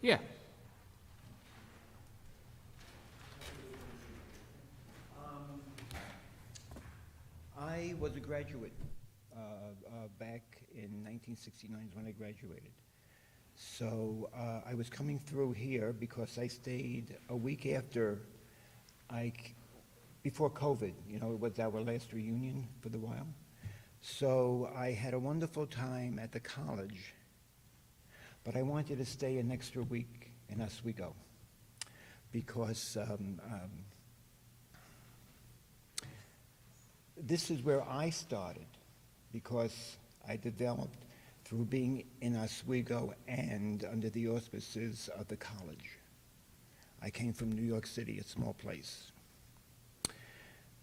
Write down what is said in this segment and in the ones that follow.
Yeah. I was a graduate back in 1969 is when I graduated. So I was coming through here because I stayed a week after before COVID, you know, it was our last reunion for the while. So I had a wonderful time at the college, but I wanted to stay an extra week in Oswego because this is where I started, because I developed through being in Oswego and under the auspices of the college. I came from New York City, a small place.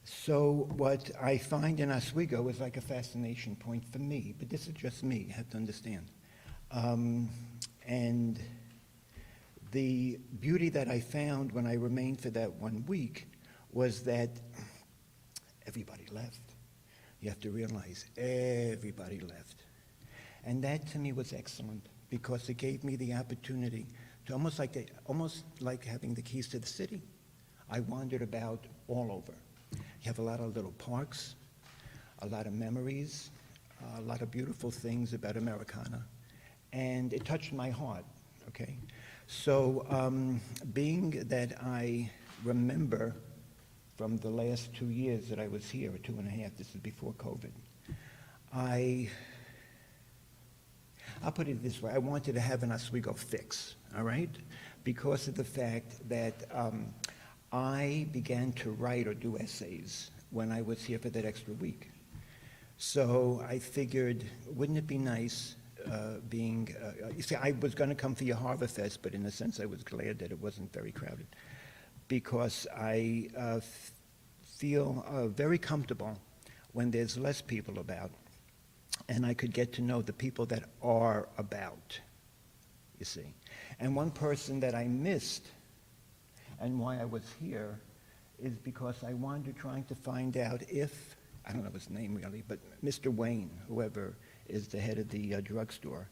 So what I find in Oswego is like a fascination point for me, but this is just me, you have to understand. And the beauty that I found when I remained for that 1 week was that everybody left. You have to realize everybody left. And that to me was excellent because it gave me the opportunity to almost like having the keys to the city. I wandered about all over. You have a lot of little parks, a lot of memories, a lot of beautiful things about Americana, and it touched my heart, okay? So being that I remember from the last 2 years that I was here, or 2.5, this is before COVID, I'll put it this way, I wanted to have an Oswego fix, all right? Because of the fact that I began to write or do essays when I was here for that extra week. So I figured, wouldn't it be nice you see, I was going to come for your Harbor Fest, but in a sense I was glad that it wasn't very crowded, because I feel very comfortable when there's less people about, and I could get to know the people that are about, you see. And one person that I missed, and why I was here, is because I wanted trying to find out if, I don't know his name really, but Mr. Wayne, whoever is the head of the drugstore,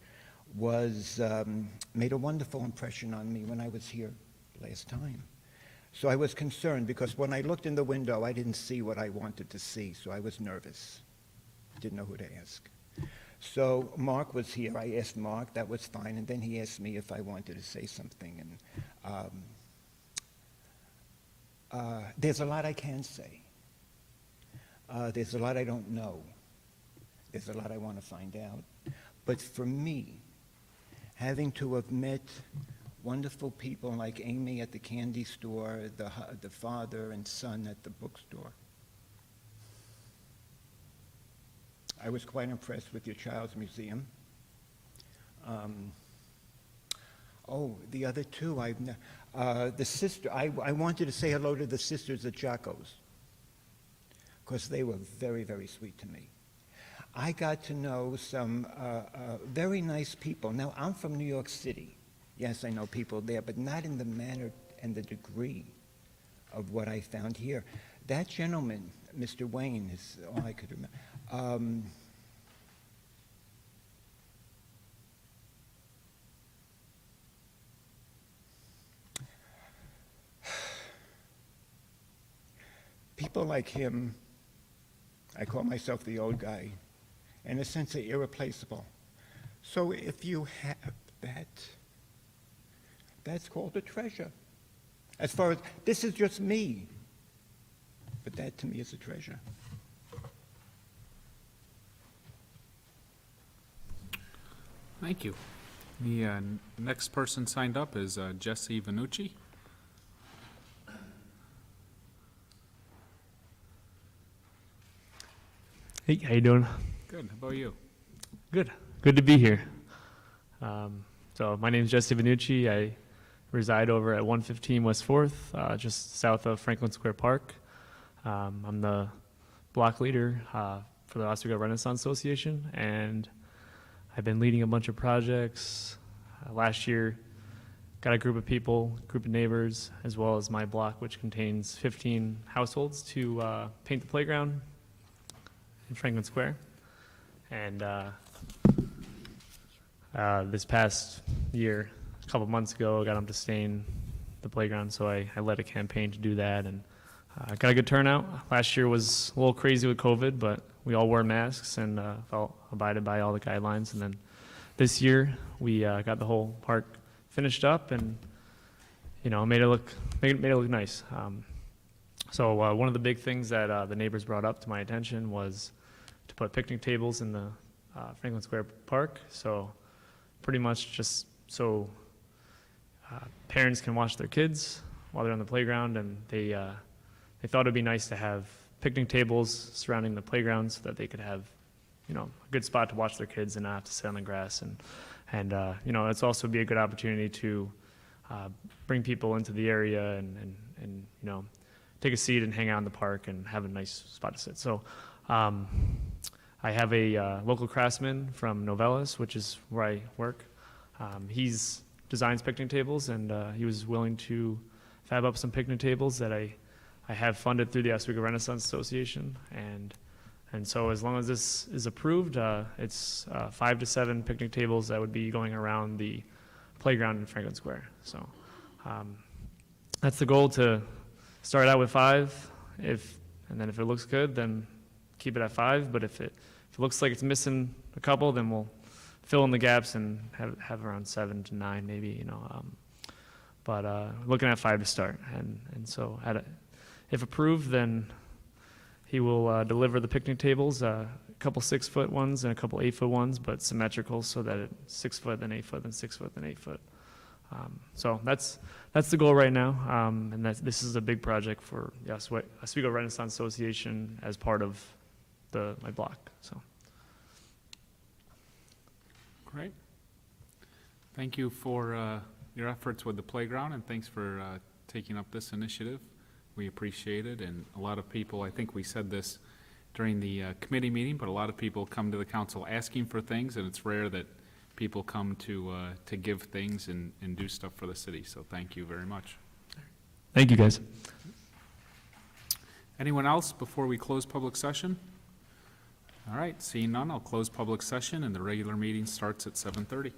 made a wonderful impression on me when I was here last time. So I was concerned because when I looked in the window, I didn't see what I wanted to see, so I was nervous. Didn't know who to ask. So Mark was here. I asked Mark, that was fine, and then he asked me if I wanted to say something. And there's a lot I can say. There's a lot I don't know. There's a lot I want to find out. But for me, having to have met wonderful people like Amy at the candy store, the father and son at the bookstore, I was quite impressed with your child's museum. The other two, the sister, I wanted to say hello to the sisters at Jocko's, because they were very, very sweet to me. I got to know some very nice people. Now, I'm from New York City. Yes, I know people there, but not in the manner and the degree of what I found here. That gentleman, Mr. Wayne, is all I could remember. People like him, I call myself the old guy, in a sense, they're irreplaceable. So if you have that, that's called a treasure. As far as, this is just me, but that to me is a treasure. Thank you. The next person signed up is Jesse Vanucci. Hey, how you doing? Good. How about you? Good. Good to be here. So my name is Jesse Vanucci. I reside over at 115 West 4th, just south of Franklin Square Park. I'm the block leader for the Oswego Renaissance Association, and I've been leading a bunch of projects. Last year, got a group of people, group of neighbors, as well as my block, which contains 15 households, to paint the playground in Franklin Square. And this past year, a couple months ago, got them to stain the playground, so I led a campaign to do that, and got a good turnout. Last year was a little crazy with COVID, but we all wore masks and abided by all the guidelines. And then this year, we got the whole park finished up, and made it look nice. So one of the big things that the neighbors brought up to my attention was to put picnic tables in the Franklin Square Park. So pretty much just so parents can watch their kids while they're on the playground, and they thought it'd be nice to have picnic tables surrounding the playground so that they could have, a good spot to watch their kids and not have to sit on the grass. And it's also be a good opportunity to bring people into the area and take a seat and hang out in the park and have a nice spot to sit. So I have a local craftsman from Novellus, which is where I work. He's designs picnic tables, and he was willing to fab up some picnic tables that I have funded through the Oswego Renaissance Association. And so as long as this is approved, it's 5 to 7 picnic tables that would be going around the playground in Franklin Square. So that's the goal, to start out with 5, and then if it looks good, then keep it at 5. But if it looks like it's missing a couple, then we'll fill in the gaps and have around 7 to 9 maybe, but looking at 5 to start. And so if approved, then he will deliver the picnic tables, a couple 6-foot ones and a couple 8-foot ones, but symmetrical, so that it's 6 foot, then 8 foot, then 6 foot, then 8 foot. So that's the goal right now, and this is a big project for the Oswego Renaissance Association as part of my block. So. Great. Thank you for your efforts with the playground, and thanks for taking up this initiative. We appreciate it, and a lot of people, I think we said this during the committee meeting, but a lot of people come to the council asking for things, and it's rare that people come to give things and do stuff for the city. So thank you very much. Thank you, guys. Anyone else before we close public session? All right, seeing none, I'll close public session, and the regular meeting starts at 7:30.